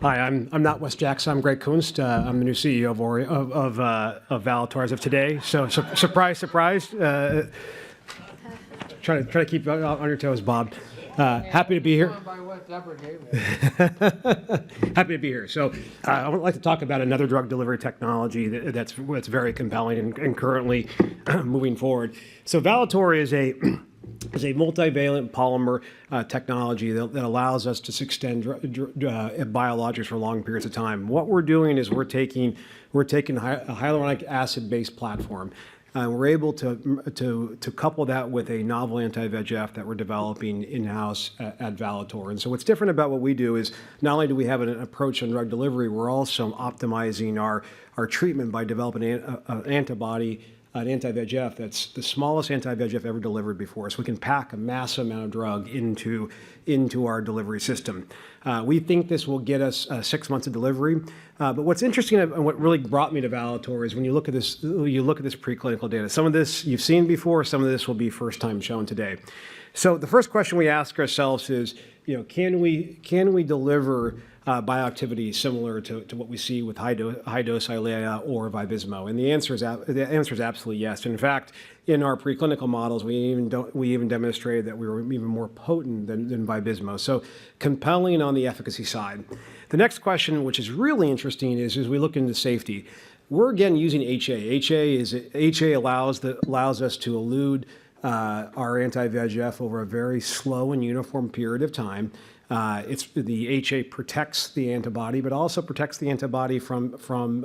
Hi, I'm not Wes Jackson. I'm Greg Kunst. I'm the new CEO of Valitor as of today. So surprise, surprise. Try to keep on your toes, Bob. Happy to be here. Happy to be here. So I would like to talk about another drug delivery technology that's very compelling and currently moving forward. So Valitor is a multivalent polymer technology that allows us to extend biologics for long periods of time. What we're doing is we're taking a hyaluronic acid-based platform. We're able to couple that with a novel anti-VEGF that we're developing in-house at Valitor. And so what's different about what we do is not only do we have an approach on drug delivery, we're also optimizing our treatment by developing an antibody, an anti-VEGF that's the smallest anti-VEGF ever delivered before. So we can pack a massive amount of drug into our delivery system. We think this will get us 6 months of delivery. But what's interesting and what really brought me to Valitor is when you look at this preclinical data. Some of this you've seen before, some of this will be first time shown today. So the first question we ask ourselves is, can we deliver bioactivity similar to what we see with high-dose Eyecelerator or Vabysmo? And the answer is absolutely yes. In fact, in our preclinical models, we even demonstrated that we were even more potent than Vabysmo. So compelling on the efficacy side. The next question, which is really interesting, is as we look into safety. We're again using HA. HA allows us to elude our anti-VEGF over a very slow and uniform period of time. The HA protects the antibody, but also protects the antibody from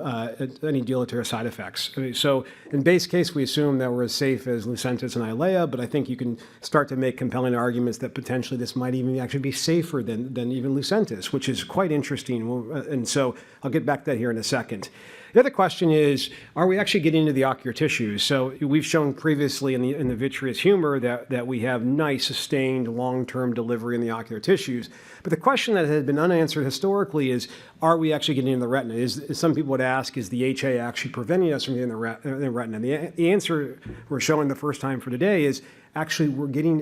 any deleterious side effects. So in base case, we assume that we're as safe as Lucentis and Eylea, but I think you can start to make compelling arguments that potentially this might even actually be safer than even Lucentis, which is quite interesting. And so I'll get back to that here in a second. The other question is, are we actually getting into the ocular tissues? So we've shown previously in the vitreous humor that we have nice, sustained, long-term delivery in the ocular tissues. But the question that has been unanswered historically is, are we actually getting in the retina? Is some people would ask, is the HA actually preventing us from getting the retina? The answer we're showing the first time for today is actually we're getting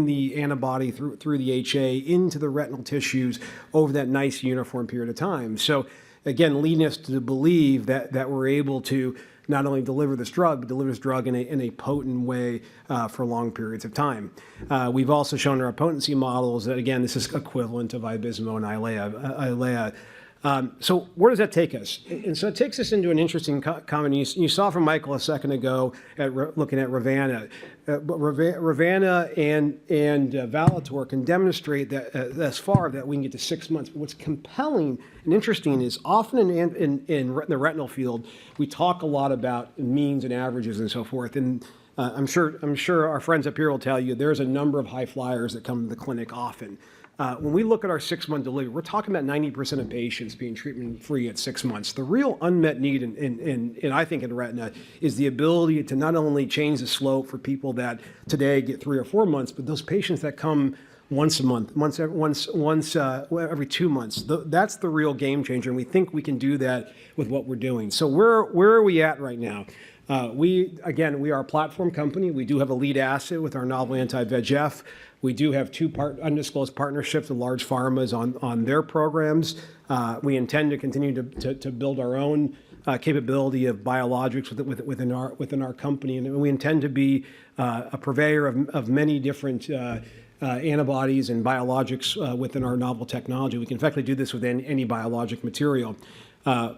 the antibody through the HA into the retinal tissues over that nice uniform period of time. So again, leading us to believe that we're able to not only deliver this drug, but deliver this drug in a potent way for long periods of time. We've also shown in our potency models that, again, this is equivalent to Vabysmo and Eylea. So where does that take us? And so it takes us into an interesting comment. You saw from Michael a second ago looking at Ravana. Ravana and Valitor can demonstrate that thus far that we can get to 6 months. But what's compelling and interesting is often in the retinal field, we talk a lot about means and averages and so forth. And I'm sure our friends up here will tell you there's a number of high flyers that come to the clinic often. When we look at our 6-month delivery, we're talking about 90% of patients being treatment-free at 6 months. The real unmet need, I think, in retina is the ability to not only change the slope for people that today get 3 or 4 months, but those patients that come once a month, every 2 months. That's the real game changer, and we think we can do that with what we're doing. So where are we at right now? We are a platform company. We do have a lead asset with our novel anti-VEGF. We do have 2 undisclosed partnerships with large pharmas on their programs. We intend to continue to build our own capability of biologics within our company, and we intend to be a purveyor of many different antibodies and biologics within our novel technology. We can effectively do this with any biologic material.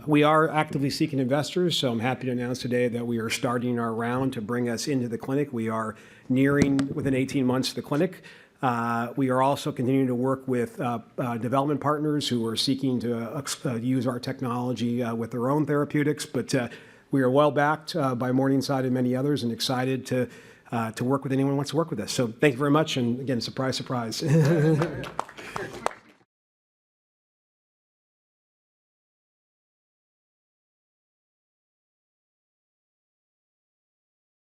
We are actively seeking investors, so I'm happy to announce today that we are starting our round to bring us into the clinic. We are nearing within 18 months the clinic. We are also continuing to work with development partners who are seeking to use our technology with their own therapeutics, but we are well backed by Morningside and many others and excited to work with anyone who wants to work with us. So thank you very much, and again, surprise, surprise.